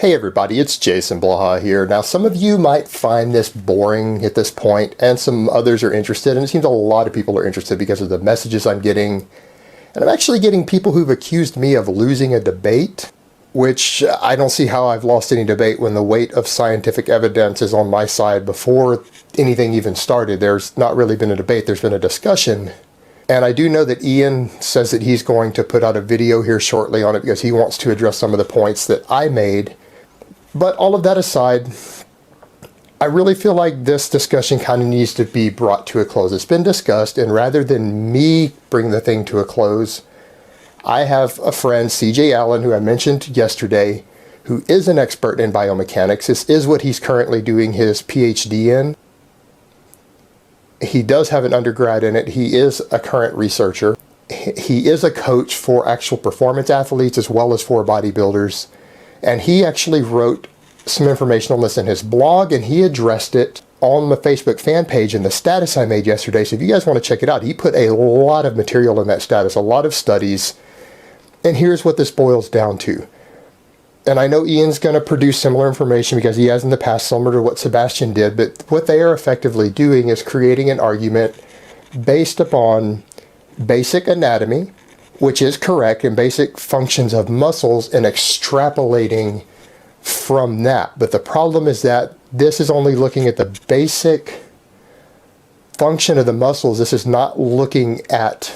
Hey everybody, it's Jason Blaha here. Now some of you might find this boring at this point, and some others are interested, and it seems a lot of people are interested because of the messages I'm getting. And I'm actually getting people who've accused me of losing a debate, which I don't see how I've lost any debate when the weight of scientific evidence is on my side before anything even started. There's not really been a debate, there's been a discussion. And I do know that Ian says that he's going to put out a video here shortly on it because he wants to address some of the points that I made. But all of that aside, I really feel like this discussion kind of needs to be brought to a close. It's been discussed, and rather than me bring the thing to a close, I have a friend, CJ Allen, who I mentioned yesterday, who is an expert in biomechanics. This is what he's currently doing his PhD in. He does have an undergrad in it. He is a current researcher. He is a coach for actual performance athletes as well as for bodybuilders. And he actually wrote some information on this in his blog, and he addressed it on the Facebook fan page in the status I made yesterday. So if you guys want to check it out, he put a lot of material in that status, a lot of studies. And here's what this boils down to. And I know Ian's going to produce similar information because he has in the past, similar to what Sebastian did, but what they are effectively doing is creating an argument based upon basic anatomy, which is correct, and basic functions of muscles, and extrapolating from that. But the problem is that this is only looking at the basic function of the muscles. This is not looking at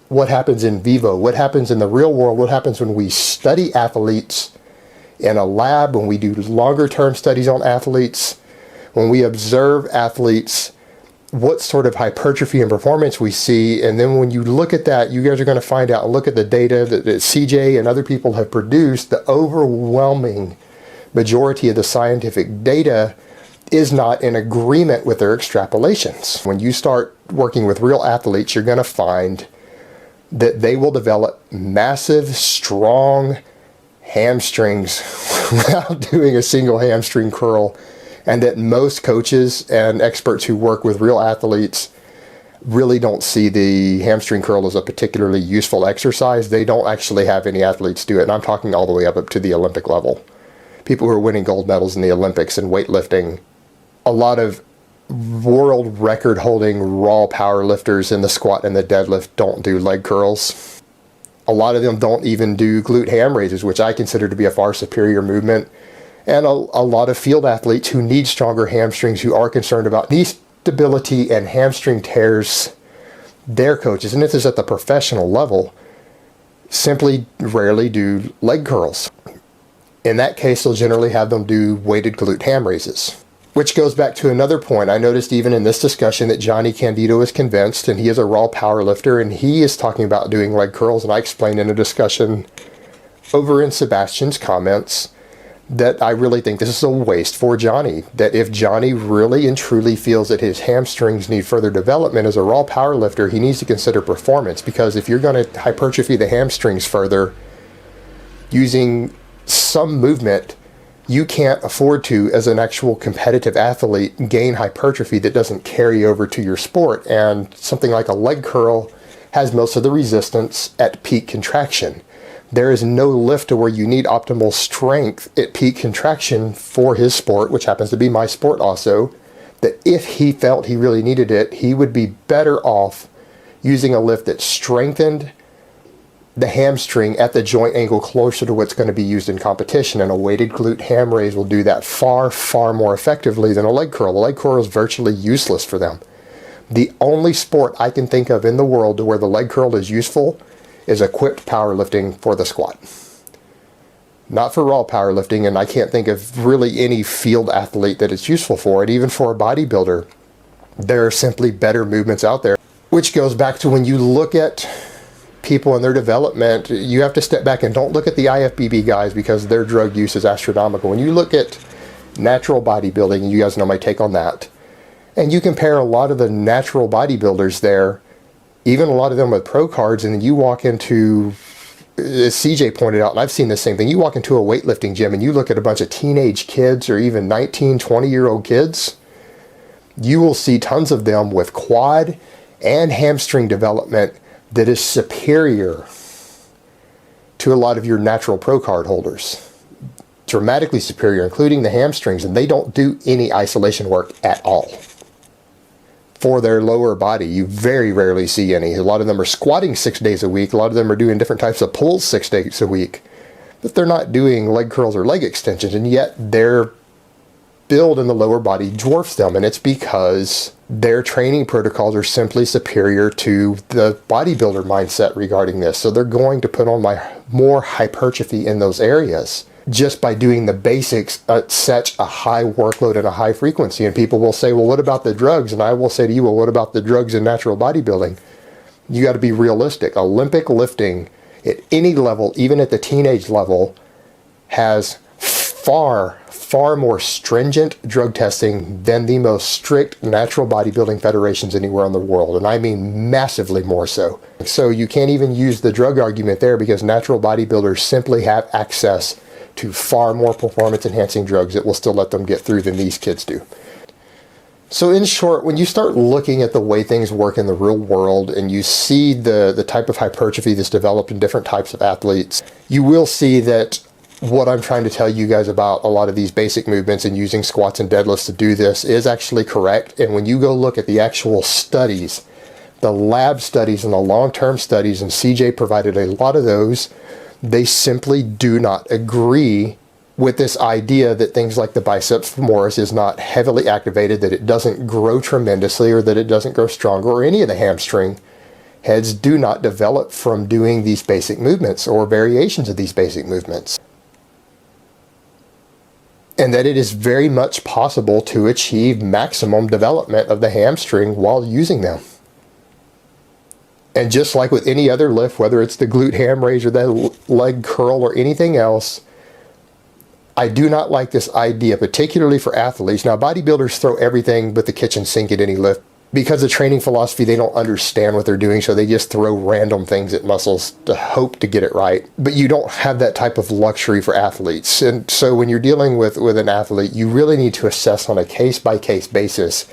what happens in vivo, what happens in the real world, what happens when we study athletes in a lab, when we do longer term studies on athletes, when we observe athletes, what sort of hypertrophy and performance we see. And then when you look at that, you guys are going to find out and look at the data that CJ and other people have produced. The overwhelming majority of the scientific data is not in agreement with their extrapolations. When you start working with real athletes, you're going to find that they will develop massive, strong hamstrings without doing a single hamstring curl, and that most coaches and experts who work with real athletes really don't see the hamstring curl as a particularly useful exercise. They don't actually have any athletes do it, and I'm talking all the way up to the Olympic level. People who are winning gold medals in the Olympics and weightlifting, a lot of world record holding raw power lifters in the squat and the deadlift don't do leg curls. A lot of them don't even do glute ham raises, which I consider to be a far superior movement. And a lot of field athletes who need stronger hamstrings, who are concerned about knee stability and hamstring tears, their coaches, and this is at the professional level, simply rarely do leg curls. In that case, they'll generally have them do weighted glute ham raises. Which goes back to another point. I noticed even in this discussion that Johnny Candido is convinced, and he is a raw power lifter, and he is talking about doing leg curls, and I explained in a discussion over in Sebastian's comments that I really think this is a waste for Johnny. That if Johnny really and truly feels that his hamstrings need further development as a raw power lifter, he needs to consider performance, because if you're going to hypertrophy the hamstrings further using some movement, you can't afford to, as an actual competitive athlete, gain hypertrophy that doesn't carry over to your sport. And something like a leg curl has most of the resistance at peak contraction. There is no lift to where you need optimal strength at peak contraction for his sport, which happens to be my sport also, that if he felt he really needed it, he would be better off using a lift that strengthened the hamstring at the joint angle closer to what's going to be used in competition. And a weighted glute ham raise will do that far, far more effectively than a leg curl. A leg curl is virtually useless for them. The only sport I can think of in the world to where the leg curl is useful is equipped powerlifting for the squat. Not for raw powerlifting, and I can't think of really any field athlete that it's useful for. And even for a bodybuilder, there are simply better movements out there. Which goes back to when you look at people and their development, you have to step back and don't look at the IFBB guys because their drug use is astronomical. When you look at natural bodybuilding, and you guys know my take on that, and you compare a lot of the natural bodybuilders there, even a lot of them with pro cards, and then you walk into, as CJ pointed out, and I've seen the same thing, you walk into a weightlifting gym and you look at a bunch of teenage kids or even 19, 20-year-old kids, you will see tons of them with quad and hamstring development that is superior to a lot of your natural pro card holders. dramatically superior, including the hamstrings, and they don't do any isolation work at all. For their lower body, you very rarely see any. A lot of them are squatting 6 days a week. A lot of them are doing different types of pulls 6 days a week. But they're not doing leg curls or leg extensions, and yet their build in the lower body dwarfs them, and it's because their training protocols are simply superior to the bodybuilder mindset regarding this. So they're going to put on more hypertrophy in those areas just by doing the basics at such a high workload and a high frequency. And people will say, well, what about the drugs? And I will say to you, well, what about the drugs in natural bodybuilding? You got to be realistic. Olympic lifting at any level, even at the teenage level, has far more stringent drug testing than the most strict natural bodybuilding federations anywhere in the world. And I mean massively more so. So you can't even use the drug argument there, because natural bodybuilders simply have access to far more performance enhancing drugs that will still let them get through than these kids do. So in short, when you start looking at the way things work in the real world and you see the type of hypertrophy that's developed in different types of athletes, you will see that what I'm trying to tell you guys about a lot of these basic movements and using squats and deadlifts to do this is actually correct. And when you go look at the actual studies, the lab studies and the long-term studies, and CJ provided a lot of those, they simply do not agree with this idea that things like the biceps femoris is not heavily activated, that it doesn't grow tremendously, or that it doesn't grow stronger, or any of the hamstring heads do not develop from doing these basic movements or variations of these basic movements. And that it is very much possible to achieve maximum development of the hamstring while using them. And just like with any other lift, whether it's the glute ham raise or the leg curl or anything else, I do not like this idea, particularly for athletes. Now, bodybuilders throw everything but the kitchen sink at any lift. Because of training philosophy, they don't understand what they're doing, so they just throw random things at muscles to hope to get it right. But you don't have that type of luxury for athletes. And so when you're dealing with an athlete, you really need to assess on a case-by-case basis,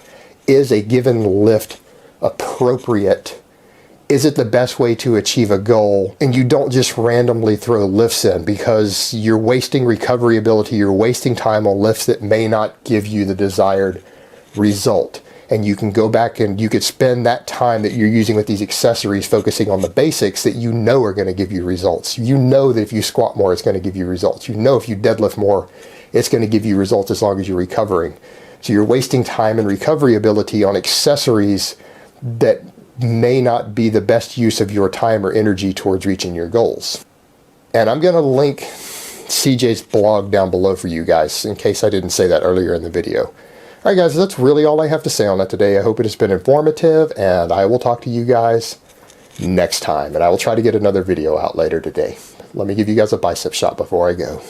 is a given lift appropriate? Is it the best way to achieve a goal? And you don't just randomly throw lifts in, because you're wasting recovery ability, you're wasting time on lifts that may not give you the desired result. And you can go back and you could spend that time that you're using with these accessories focusing on the basics that you know are going to give you results. You know that if you squat more, it's going to give you results. You know if you deadlift more, it's going to give you results as long as you're recovering. So you're wasting time and recovery ability on accessories that may not be the best use of your time or energy towards reaching your goals. And I'm going to link CJ's blog down below for you guys, in case I didn't say that earlier in the video. Alright guys, that's really all I have to say on that today. I hope it has been informative, and I will talk to you guys next time. And I will try to get another video out later today. Let me give you guys a bicep shot before I go.